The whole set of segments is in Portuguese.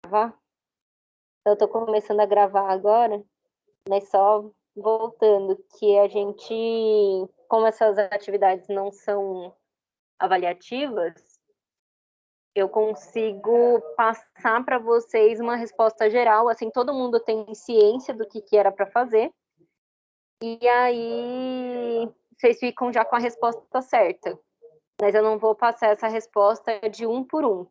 gravar? Eu tô começando a gravar agora, mas só voltando, que a gente, como essas atividades não são avaliativas, eu consigo passar para vocês uma resposta geral, assim, todo mundo tem ciência do que era para fazer, e aí vocês ficam já com a resposta certa. Mas eu não vou passar essa resposta de um por um.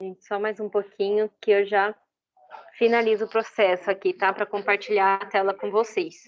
Gente, só mais um pouquinho que eu já finalizo o processo aqui, tá? Para compartilhar a tela com vocês.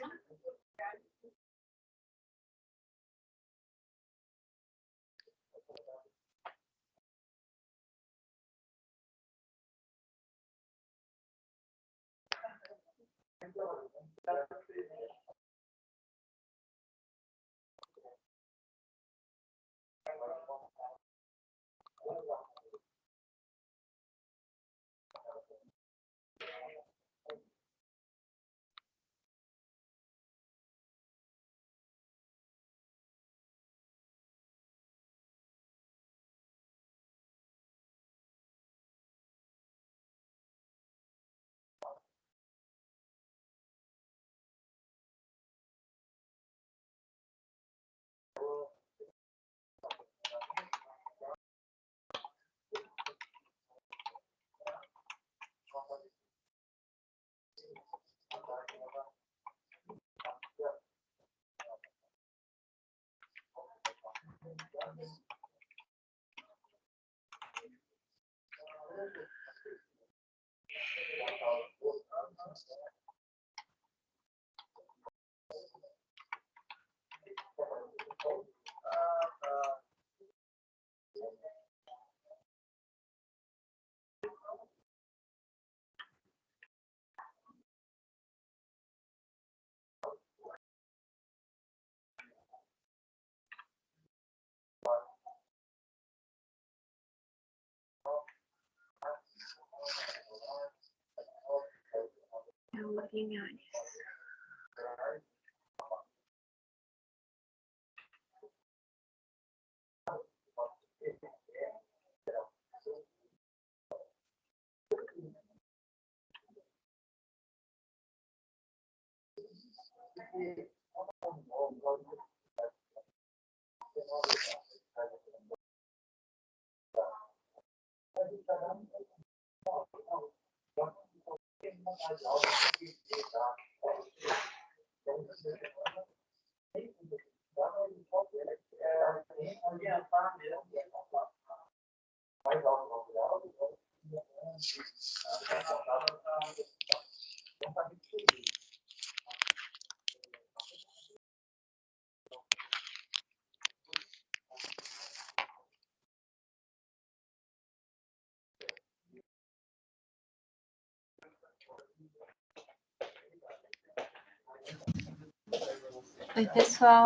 Oi, pessoal.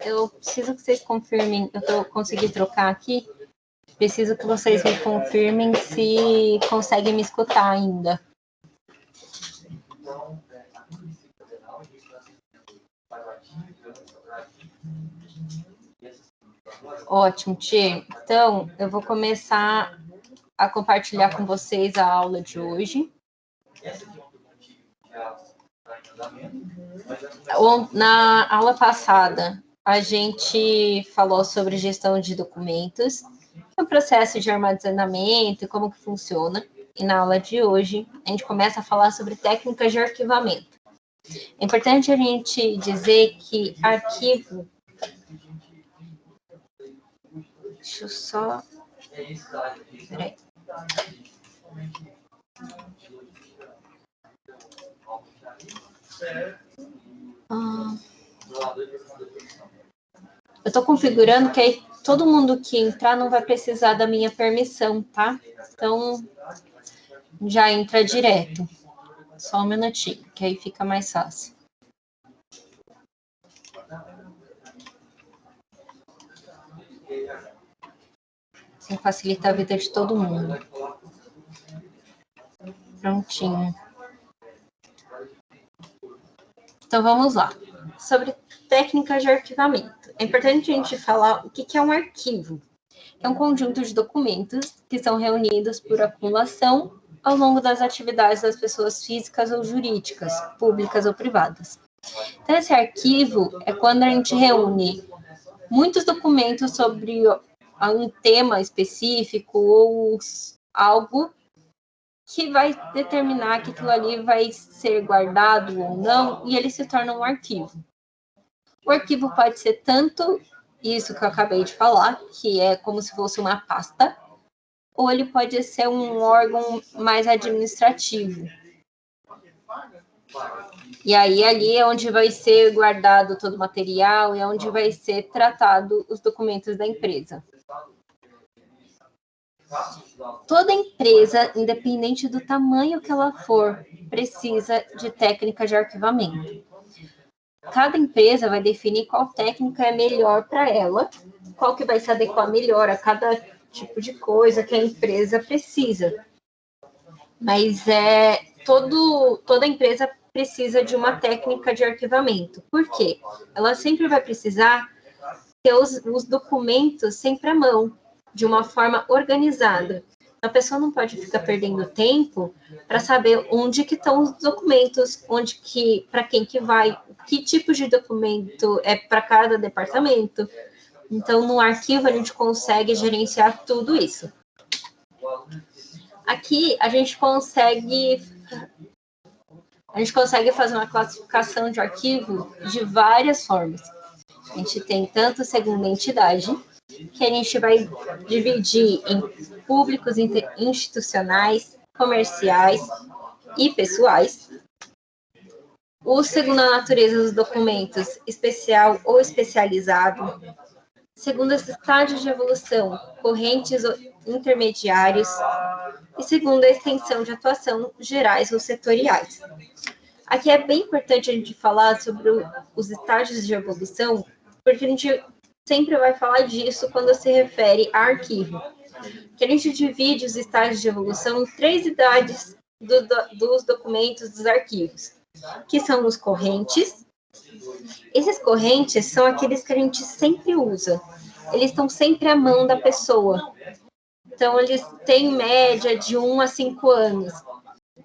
eu preciso que vocês confirmem, eu consegui trocar aqui, preciso que vocês me confirmem se conseguem me escutar ainda. Ótimo, Tchê. Então, eu vou começar a compartilhar com vocês a aula de hoje. Na aula passada, a gente falou sobre gestão de documentos, o processo de armazenamento e como que funciona. E na aula de hoje, a gente começa a falar sobre técnicas de arquivamento. É importante a gente dizer que arquivo... Deixa eu só... Peraí. Eu estou configurando que aí todo mundo que entrar não vai precisar da minha permissão, tá? Então, já entra direto. Só um minutinho, que aí fica mais fácil. Assim facilita a vida de todo mundo. Prontinho. Então, vamos lá. Sobre técnicas de arquivamento. É importante a gente falar o que é um arquivo. É um conjunto de documentos que são reunidos por acumulação ao longo das atividades das pessoas físicas ou jurídicas, públicas ou privadas. Então, esse arquivo é quando a gente reúne muitos documentos sobre um tema específico ou algo que vai determinar que aquilo ali vai ser guardado ou não, e ele se torna um arquivo. O arquivo pode ser tanto isso que eu acabei de falar, que é como se fosse uma pasta, ou ele pode ser um órgão mais administrativo. E aí, ali é onde vai ser guardado todo o material e é onde vai ser tratado os documentos da empresa. Toda empresa, independente do tamanho que ela for, precisa de técnica de arquivamento. Cada empresa vai definir qual técnica é melhor para ela, qual que vai se adequar melhor a cada tipo de coisa que a empresa precisa. Mas toda empresa precisa de uma técnica de arquivamento. Por quê? Ela sempre vai precisar ter os documentos sempre à mão, de uma forma organizada. A pessoa não pode ficar perdendo tempo para saber onde que estão os documentos, para quem que vai, que tipo de documento é para cada departamento. Então, no arquivo, a gente consegue gerenciar tudo isso. Aqui, a gente consegue fazer uma classificação de arquivo de várias formas. A gente tem tanto segunda entidade, que a gente vai dividir em públicos, institucionais, comerciais e pessoais. O segundo a natureza dos documentos, especial ou especializado. Segundo os estágios de evolução, correntes ou intermediários. E segundo a extensão de atuação, gerais ou setoriais. Aqui é bem importante a gente falar sobre os estágios de evolução, porque a gente sempre vai falar disso quando se refere a arquivo. Que a gente divide os estágios de evolução em 3 idades dos documentos dos arquivos, que são os correntes. Esses correntes são aqueles que a gente sempre usa. Eles estão sempre à mão da pessoa. Então, eles têm média de 1 a 5 anos,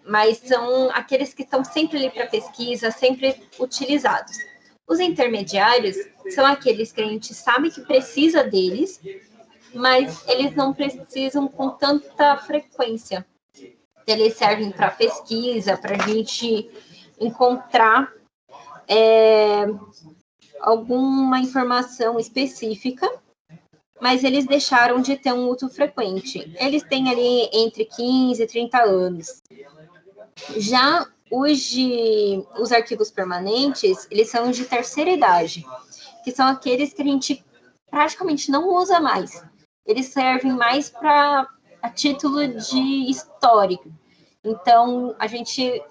mas são aqueles que estão sempre ali para pesquisa, sempre utilizados. Os intermediários são aqueles que a gente sabe que precisa deles, mas eles não precisam com tanta frequência. Eles servem para pesquisa, para a gente encontrar alguma informação específica, mas eles deixaram de ter um uso frequente. Eles têm ali entre 15 e 30 anos. Já os arquivos permanentes, eles são de terceira idade, que são aqueles que a gente praticamente não usa mais. Eles servem mais a título de histórico. Então, a gente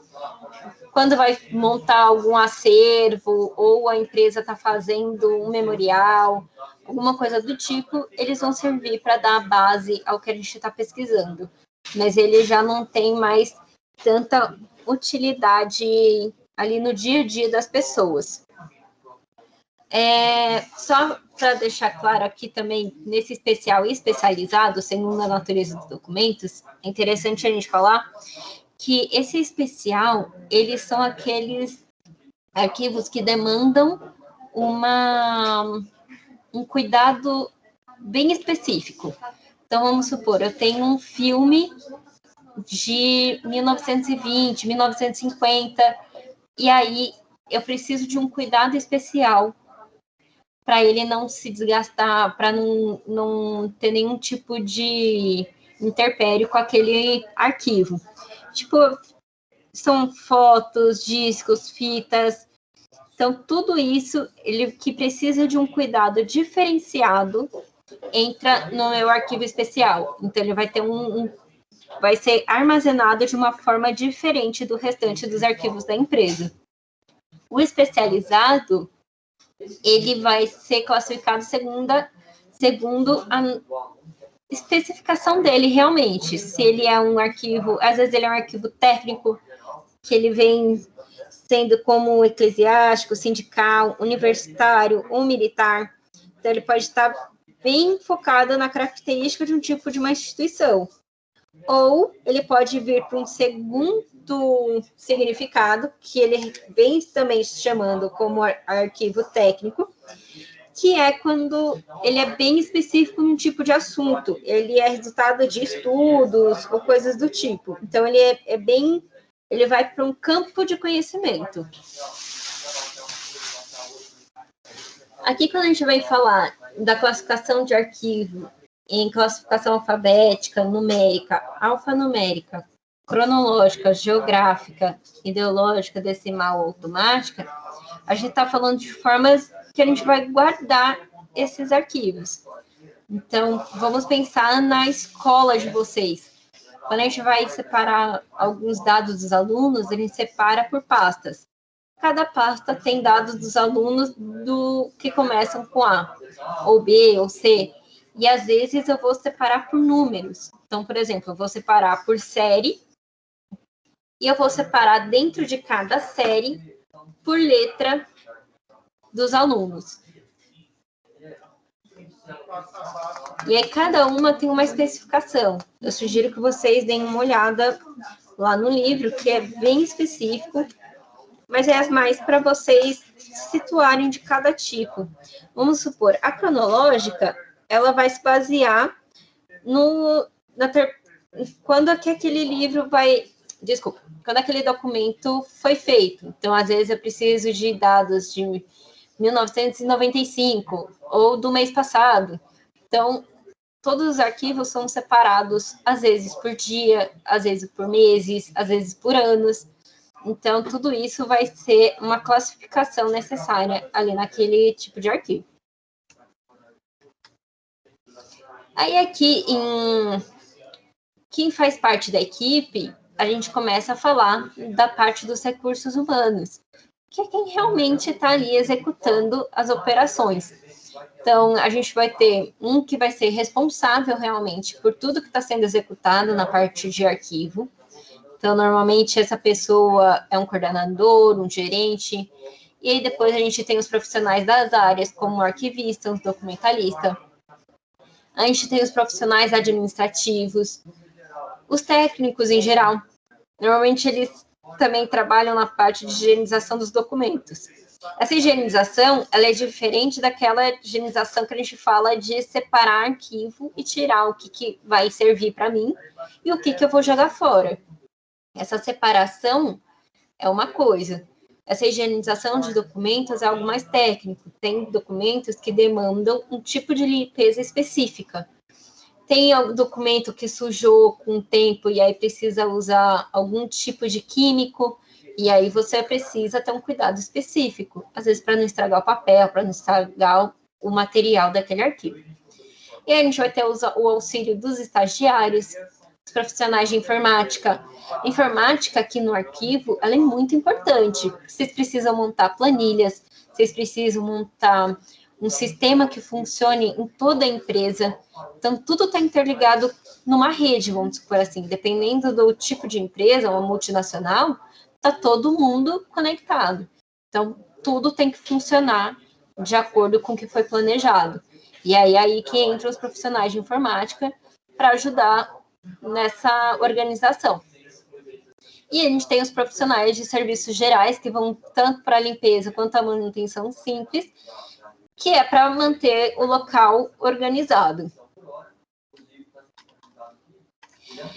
quando vai montar algum acervo, ou a empresa está fazendo um memorial, alguma coisa do tipo, eles vão servir para dar base ao que a gente está pesquisando. Mas ele já não tem mais tanta utilidade ali no dia a dia das pessoas. Só para deixar claro aqui também, nesse especial e especializado, segundo a natureza dos documentos, é interessante a gente falar que esse especial, eles são aqueles arquivos que demandam um cuidado bem específico. Então, vamos supor, eu tenho um filme de 1920, 1950, e aí eu preciso de um cuidado especial para ele não se desgastar, para não ter nenhum tipo de interpério com aquele arquivo. Tipo, são fotos, discos, fitas. Então, tudo isso, ele que precisa de um cuidado diferenciado, entra no meu arquivo especial. Então, ele vai ter vai ser armazenado de uma forma diferente do restante dos arquivos da empresa. O especializado, ele vai ser classificado segundo a especificação dele realmente. Se ele é um arquivo, às vezes ele é um arquivo técnico, que ele vem sendo como eclesiástico, sindical, universitário ou militar. Então, ele pode estar bem focado na característica de um tipo de uma instituição. Ou ele pode vir para um segundo significado, que ele vem também chamando como arquivo técnico, que é quando ele é bem específico num tipo de assunto. Ele é resultado de estudos ou coisas do tipo. Então, ele vai para um campo de conhecimento. Aqui, quando a gente vai falar da classificação de arquivo em classificação alfabética, numérica, alfanumérica, cronológica, geográfica, ideológica, decimal ou automática, a gente está falando de formas que a gente vai guardar esses arquivos. Então, vamos pensar na escola de vocês. Quando a gente vai separar alguns dados dos alunos, a gente separa por pastas. Cada pasta tem dados dos alunos que começam com A, ou B, ou C. E, às vezes, eu vou separar por números. Então, por exemplo, eu vou separar por série, e eu vou separar dentro de cada série por letra dos alunos. E aí, cada uma tem uma especificação. Eu sugiro que vocês deem uma olhada lá no livro, que é bem específico, mas é mais para vocês se situarem de cada tipo. Vamos supor, a cronológica, ela vai se basear quando aquele livro quando aquele documento foi feito. Então, às vezes, eu preciso de dados de 1995 ou do mês passado. Então, todos os arquivos são separados, às vezes por dia, às vezes por meses, às vezes por anos. Então, tudo isso vai ser uma classificação necessária ali naquele tipo de arquivo. Aí, aqui, quem faz parte da equipe, a gente começa a falar da parte dos recursos humanos, que é quem realmente está ali executando as operações. Então, a gente vai ter um que vai ser responsável realmente por tudo que está sendo executado na parte de arquivo. Então, normalmente, essa pessoa é um coordenador, um gerente, e aí depois a gente tem os profissionais das áreas, como o arquivista, o documentalista. A gente tem os profissionais administrativos, os técnicos em geral. Normalmente, eles também trabalham na parte de higienização dos documentos. Essa higienização, ela é diferente daquela higienização que a gente fala de separar arquivo e tirar o que vai servir para mim e o que eu vou jogar fora. Essa separação é uma coisa. Essa higienização de documentos é algo mais técnico. Tem documentos que demandam um tipo de limpeza específica. Tem algum documento que sujou com o tempo e aí precisa usar algum tipo de químico, e aí você precisa ter um cuidado específico, às vezes para não estragar o papel, para não estragar o material daquele arquivo. E aí a gente vai ter o auxílio dos estagiários, os profissionais de informática. A informática aqui no arquivo, ela é muito importante. Vocês precisam montar planilhas, vocês precisam montar um sistema que funcione em toda a empresa. Então, tudo está interligado numa rede, vamos supor assim. Dependendo do tipo de empresa, uma multinacional, está todo mundo conectado. Então, tudo tem que funcionar de acordo com o que foi planejado. E aí que entram os profissionais de informática para ajudar nessa organização. E a gente tem os profissionais de serviços gerais, que vão tanto para a limpeza quanto a manutenção simples, que é para manter o local organizado.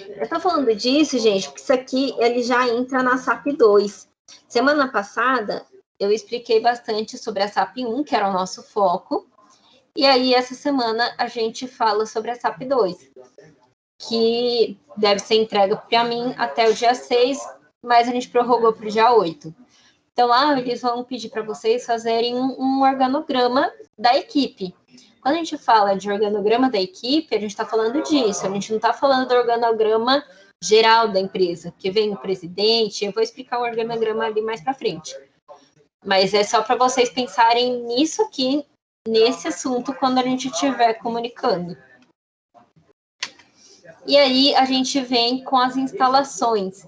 Eu estou falando disso, gente, porque isso aqui ele já entra na SAP 2. Semana passada, eu expliquei bastante sobre a SAP 1, que era o nosso foco, e aí essa semana a gente fala sobre a SAP 2, que deve ser entregue para mim até o dia 6, mas a gente prorrogou para o dia 8. Então, lá eles vão pedir para vocês fazerem um organograma da equipe. Quando a gente fala de organograma da equipe, a gente está falando disso, a gente não está falando do organograma geral da empresa, que vem o presidente, eu vou explicar o organograma ali mais para frente. Mas é só para vocês pensarem nisso aqui, nesse assunto, quando a gente estiver comunicando. E aí a gente vem com as instalações,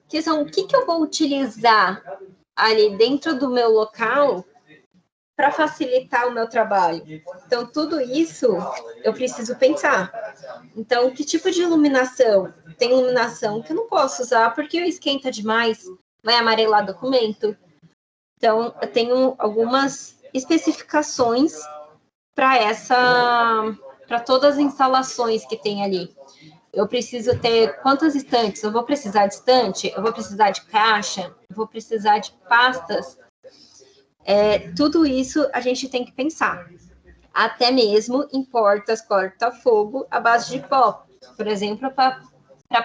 que são o que eu vou utilizar ali dentro do meu local para facilitar o meu trabalho. Então, tudo isso eu preciso pensar. Então, que tipo de iluminação? Tem iluminação que eu não posso usar porque esquenta demais, vai amarelar documento. Então, eu tenho algumas especificações para todas as instalações que tem ali. Eu preciso ter quantas estantes? Eu vou precisar de estante? Eu vou precisar de caixa? Eu vou precisar de pastas? Tudo isso a gente tem que pensar. Até mesmo em portas corta-fogo à base de pó, por exemplo, para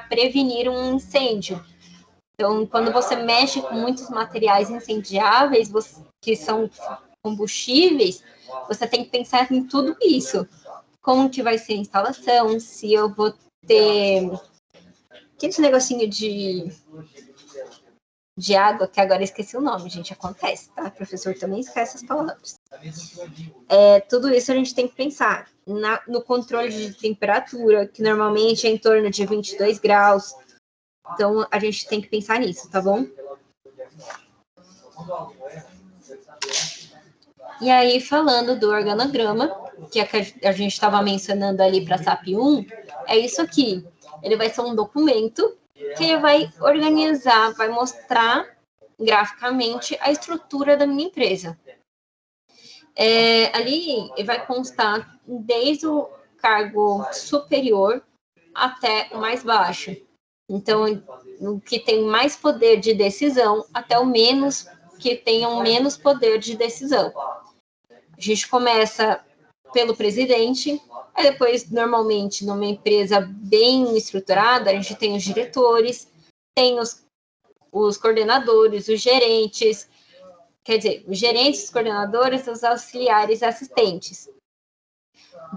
prevenir um incêndio. Então, quando você mexe com muitos materiais incendiáveis, que são combustíveis, você tem que pensar em tudo isso. Como que vai ser a instalação, se eu vou ter aquele negocinho de água, que agora eu esqueci o nome, gente, acontece, tá? O professor também esquece as palavras. Tudo isso a gente tem que pensar no controle de temperatura, que normalmente é em torno de 22 graus. Então, a gente tem que pensar nisso, tá bom? E aí, falando do organograma, que a gente estava mencionando ali para a SAP 1, é isso aqui. Ele vai ser um documento que vai organizar, vai mostrar graficamente a estrutura da minha empresa. Ali vai constar desde o cargo superior até o mais baixo. Então, o que tem mais poder de decisão até o menos que tenham menos poder de decisão. A gente começa pelo presidente, aí depois, normalmente, numa empresa bem estruturada, a gente tem os diretores, tem os coordenadores, os gerentes, quer dizer, os gerentes, os coordenadores, os auxiliares, assistentes.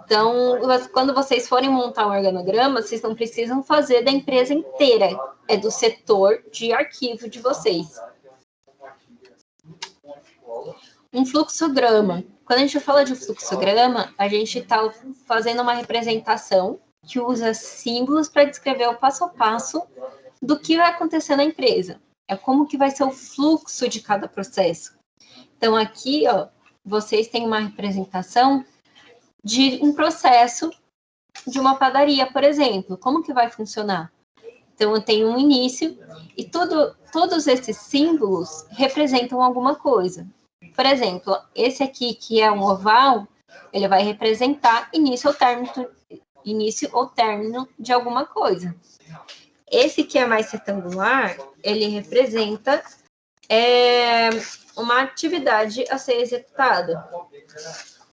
Então, quando vocês forem montar um organograma, vocês não precisam fazer da empresa inteira, é do setor de arquivo de vocês. Um fluxograma. Quando a gente fala de fluxograma, a gente está fazendo uma representação que usa símbolos para descrever o passo a passo do que vai acontecer na empresa. É como que vai ser o fluxo de cada processo. Então, aqui, ó, vocês têm uma representação de um processo de uma padaria, por exemplo. Como que vai funcionar? Então, eu tenho um início e todos esses símbolos representam alguma coisa. Por exemplo, esse aqui, que é um oval, ele vai representar início ou término de alguma coisa. Esse que é mais retangular, ele representa uma atividade a ser executada.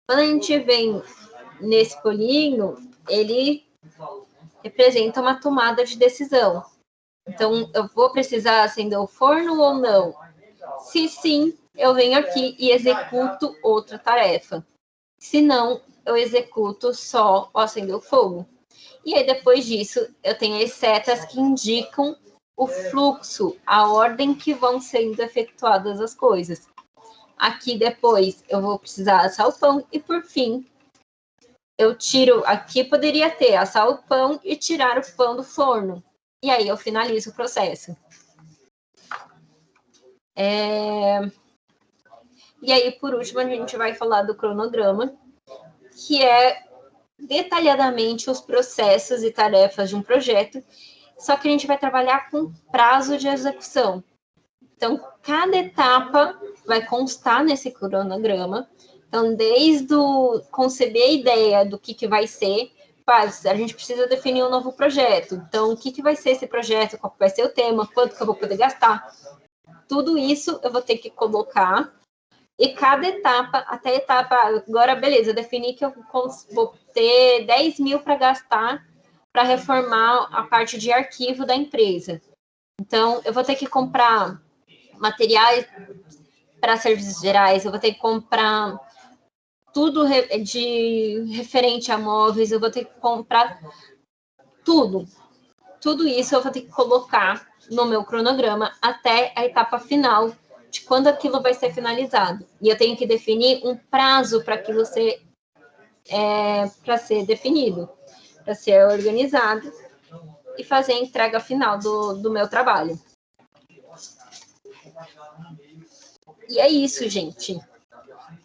Quando a gente vem nesse polígono, ele representa uma tomada de decisão. Então, eu vou precisar acender o forno ou não? Se sim, eu venho aqui e executo outra tarefa. Se não, eu executo só o acender o fogo. E aí, depois disso, eu tenho as setas que indicam o fluxo, a ordem que vão sendo efetuadas as coisas. Aqui, depois, eu vou precisar assar o pão. E, por fim, eu tiro... Aqui poderia ter assar o pão e tirar o pão do forno. E aí, eu finalizo o processo. E aí, por último, a gente vai falar do cronograma, que é detalhadamente os processos e tarefas de um projeto, só que a gente vai trabalhar com prazo de execução. Então, cada etapa vai constar nesse cronograma. Então, desde o conceber a ideia do que vai ser, a gente precisa definir um novo projeto. Então, o que vai ser esse projeto, qual vai ser o tema, quanto que eu vou poder gastar. Tudo isso eu vou ter que colocar. E cada etapa, até a etapa, agora, beleza, defini que eu vou ter 10 mil para gastar para reformar a parte de arquivo da empresa. Então, eu vou ter que comprar materiais para serviços gerais, eu vou ter que comprar tudo de referente a móveis, eu vou ter que comprar tudo. Tudo isso eu vou ter que colocar no meu cronograma até a etapa final de quando aquilo vai ser finalizado. E eu tenho que definir um prazo para aquilo ser definido, para ser organizado e fazer a entrega final do meu trabalho. E é isso, gente.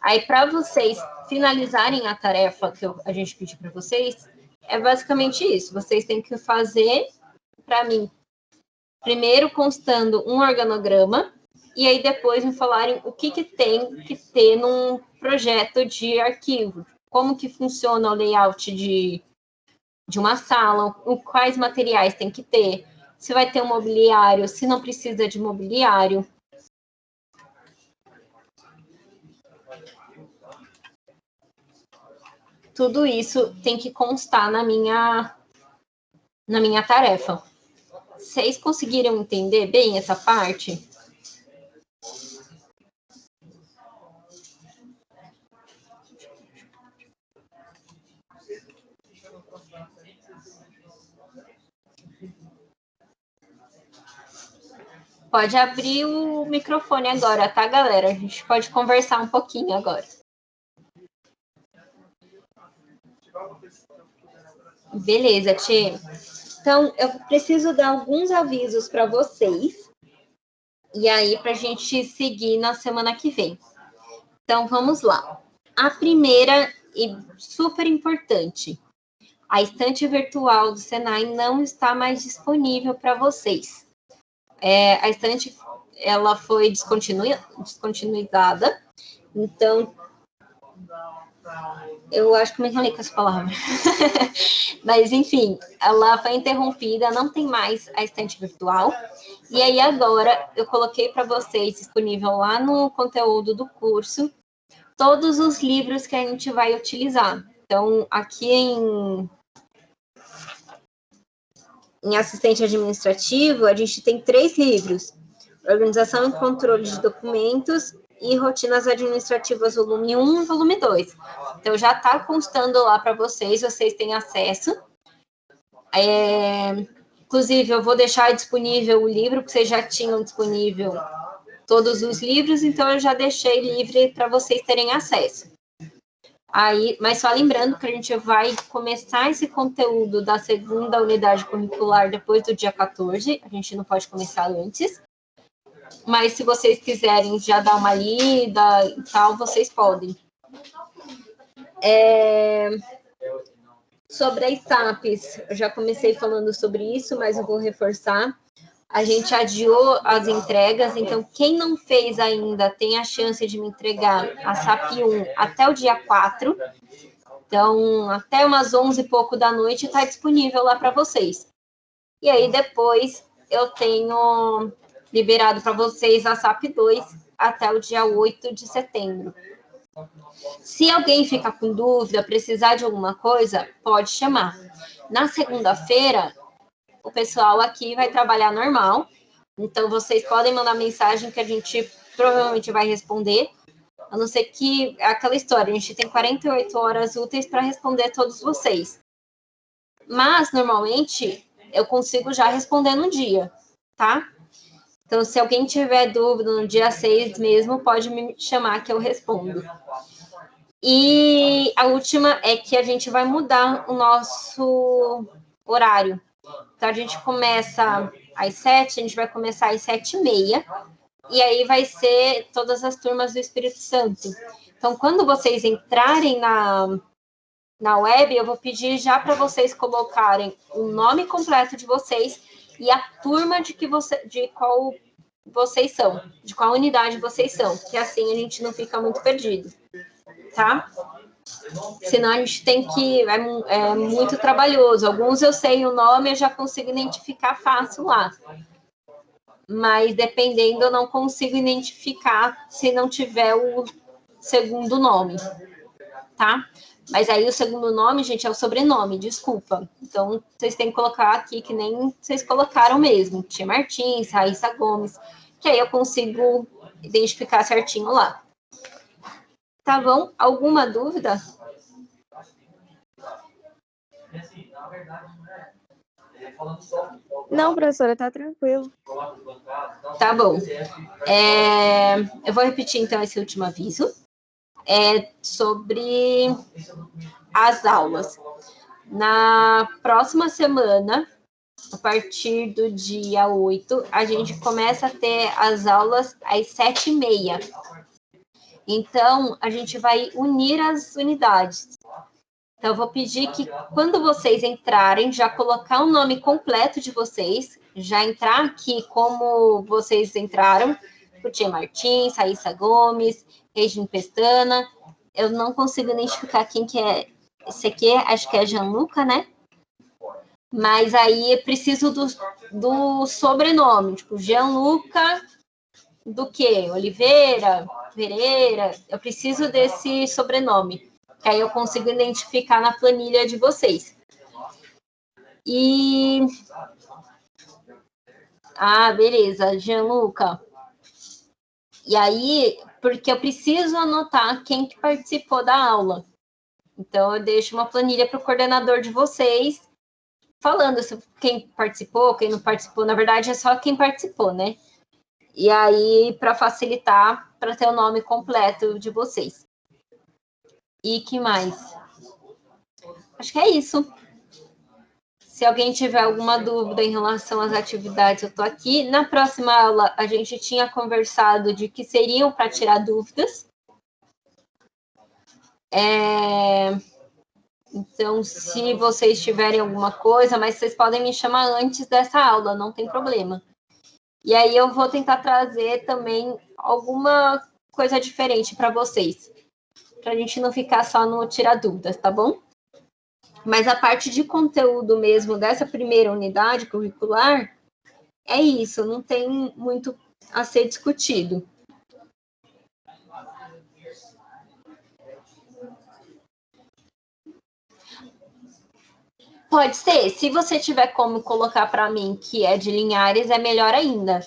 Aí, para vocês finalizarem a tarefa que a gente pediu para vocês, é basicamente isso. Vocês têm que fazer, para mim, primeiro constando um organograma, e aí depois me falarem o que tem que ter num projeto de arquivo. Como que funciona o layout de uma sala, quais materiais tem que ter, se vai ter um mobiliário, se não precisa de mobiliário. Tudo isso tem que constar na minha tarefa. Vocês conseguiram entender bem essa parte? Pode abrir o microfone agora, tá, galera? A gente pode conversar um pouquinho agora. Beleza, Tchê. Então, eu preciso dar alguns avisos para vocês. E aí, para a gente seguir na semana que vem. Então, vamos lá. A primeira e super importante. A estante virtual do Senai não está mais disponível para vocês. A estante, ela foi descontinuizada. Então, eu acho que me enrolei com essa palavra. Mas, enfim, ela foi interrompida, não tem mais a estante virtual. E aí, agora, eu coloquei para vocês disponível lá no conteúdo do curso todos os livros que a gente vai utilizar. Então, aqui em assistente administrativo, a gente tem 3 livros: Organização e Controle de Documentos e Rotinas Administrativas, volume 1 e volume 2. Então, já está constando lá para vocês têm acesso. Inclusive, eu vou deixar disponível o livro, porque vocês já tinham disponível todos os livros, então eu já deixei livre para vocês terem acesso. Aí, mas só lembrando que a gente vai começar esse conteúdo da segunda unidade curricular depois do dia 14, a gente não pode começar antes. Mas se vocês quiserem já dar uma lida e tal, vocês podem. Sobre as SAPs, eu já comecei falando sobre isso, mas eu vou reforçar. A gente adiou as entregas, então quem não fez ainda tem a chance de me entregar a SAP 1 até o dia 4. Então, até umas 11 e pouco da noite está disponível lá para vocês. E aí, depois, eu tenho liberado para vocês a SAP 2 até o dia 8 de setembro. Se alguém ficar com dúvida, precisar de alguma coisa, pode chamar. Na segunda-feira, o pessoal aqui vai trabalhar normal, então vocês podem mandar mensagem que a gente provavelmente vai responder, a não ser que é aquela história, a gente tem 48 horas úteis para responder todos vocês. Mas, normalmente, eu consigo já responder no dia, tá? Então, se alguém tiver dúvida no dia 6 mesmo, pode me chamar que eu respondo. E a última é que a gente vai mudar o nosso horário. Então, a gente começa às 7, a gente vai começar às 7h30, e aí vai ser todas as turmas do Espírito Santo. Então, quando vocês entrarem na web, eu vou pedir já para vocês colocarem o nome completo de vocês e a turma de qual vocês são, de qual unidade vocês são, que assim a gente não fica muito perdido, tá? Senão a gente tem que... É muito trabalhoso. Alguns eu sei o nome, eu já consigo identificar fácil lá. Mas dependendo, eu não consigo identificar se não tiver o segundo nome, tá? Mas aí o segundo nome, gente, é o sobrenome, desculpa. Então, vocês têm que colocar aqui que nem vocês colocaram mesmo. Tia Martins, Raíssa Gomes, que aí eu consigo identificar certinho lá. Tá bom? Alguma dúvida? Não, professora, tá tranquilo. Tá bom. Eu vou repetir, então, esse último aviso. Sobre as aulas. Na próxima semana, a partir do dia 8, a gente começa a ter as aulas às 7h30. Então, a gente vai unir as unidades. Então, eu vou pedir que, quando vocês entrarem, já colocar o nome completo de vocês, já entrar aqui como vocês entraram, o Tia Martins, Raíssa Gomes, Regina Pestana. Eu não consigo identificar quem que é esse aqui, acho que é Gianluca, né? Mas aí eu preciso do sobrenome, tipo, Gianluca do quê? Oliveira, Pereira. Eu preciso desse sobrenome, que aí eu consigo identificar na planilha de vocês. Beleza, Gianluca. E aí, porque eu preciso anotar quem que participou da aula. Então, eu deixo uma planilha para o coordenador de vocês, falando quem participou, quem não participou. Na verdade, é só quem participou, né? E aí, para facilitar, para ter o nome completo de vocês. E que mais? Acho que é isso. Se alguém tiver alguma dúvida em relação às atividades, eu estou aqui. Na próxima aula, a gente tinha conversado de que seriam para tirar dúvidas. Então, se vocês tiverem alguma coisa, mas vocês podem me chamar antes dessa aula, não tem problema. E aí eu vou tentar trazer também alguma coisa diferente para vocês, para a gente não ficar só no tirar dúvidas, tá bom? Mas a parte de conteúdo mesmo dessa primeira unidade curricular, é isso, não tem muito a ser discutido. Pode ser, se você tiver como colocar para mim que é de Linhares, é melhor ainda.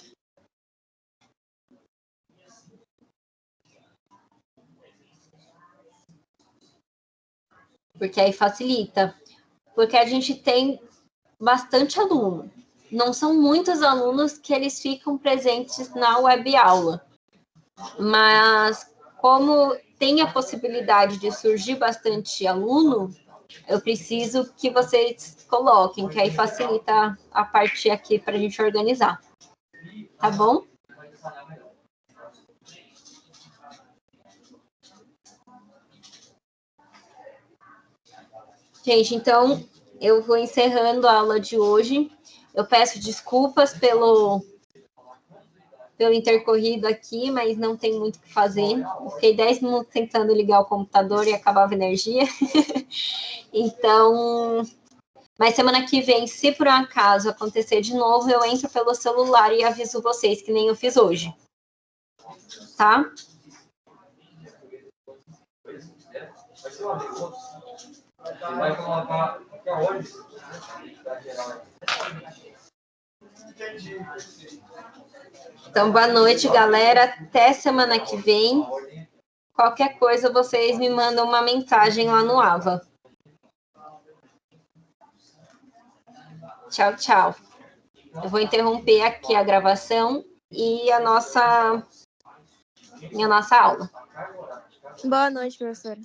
Porque aí facilita. Porque a gente tem bastante aluno. Não são muitos alunos que eles ficam presentes na web aula. Mas como tem a possibilidade de surgir bastante aluno, eu preciso que vocês coloquem, que aí facilita a parte aqui para a gente organizar. Tá bom? Gente, então, eu vou encerrando a aula de hoje. Eu peço desculpas pelo intercorrido aqui, mas não tem muito o que fazer. Eu fiquei 10 minutos tentando ligar o computador e acabava a energia. Então, mas semana que vem, se por um acaso acontecer de novo, eu entro pelo celular e aviso vocês, que nem eu fiz hoje. Tá? Vai colocar onde? Então, boa noite, galera. Até semana que vem. Qualquer coisa, vocês me mandam uma mensagem lá no AVA. Tchau, tchau. Eu vou interromper aqui a gravação e a nossa aula. Boa noite, professora.